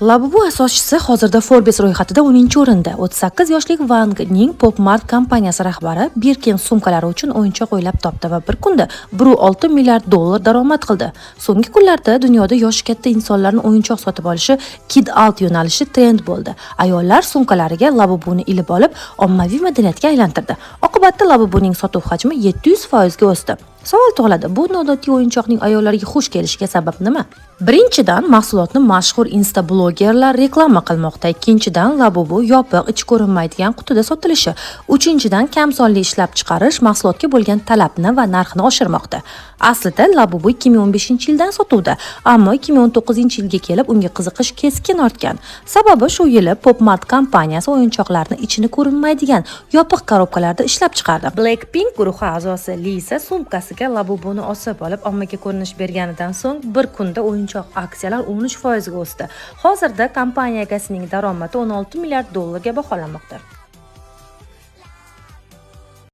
Labubu asoschisi hozirda Forbes ro'yxatida 10-o'rinda. 38 yoshli Wangning Pop Mart kompaniyasi rahbari Birkin sumkalari uchun o'yinchoq o'ylab topdi va bir kunda 1,6 milliard dollar daromad qildi. So'nggi kunlarda dunyoda yoshi katta insonlarning o'yinchoq sotib olishi Kid Art yo'nalishi trend bo'ldi. Ayollar sumkalariga Labubuni ilib olib, ommaviy madaniyatga aylantirdi. Oqibatda Labubuning sotuv hajmi 700% ga o'sdi. Savol tug'iladi, bu noodatiy o'yinchoqning ayollarga xush kelishiga sabab nima? Birinchidan, mahsulotni mashhur insta blogerlar reklama qilmoqda. Ikkinchidan, Labubu yopiq, ichi ko'rinmaydigan qutida sotilishi. Uchinchidan, kam sonli ishlab chiqarish mahsulotga bo'lgan talabni va narxini oshirmoqda. Aslida Labubu 2015-yildan sotuvda, ammo 2019-yilga kelib unga qiziqish keskin ortgan. Sababi shu yili Pop Mart kompaniyasi o'yinchoqlarni ichini ko'rinmaydigan yopiq korobkalarda ishlab chiqardi. Blackpink guruhi a'zosi Lisa sumkasiga Labubuni osib olib, ommaga ko'rinish berganidan so'ng bir kunda o'yinchoq aksiyalar 13% ga o'sdi. Hozirda kompaniya egasining daromadi 16 milliard dollarga baholanmoqda.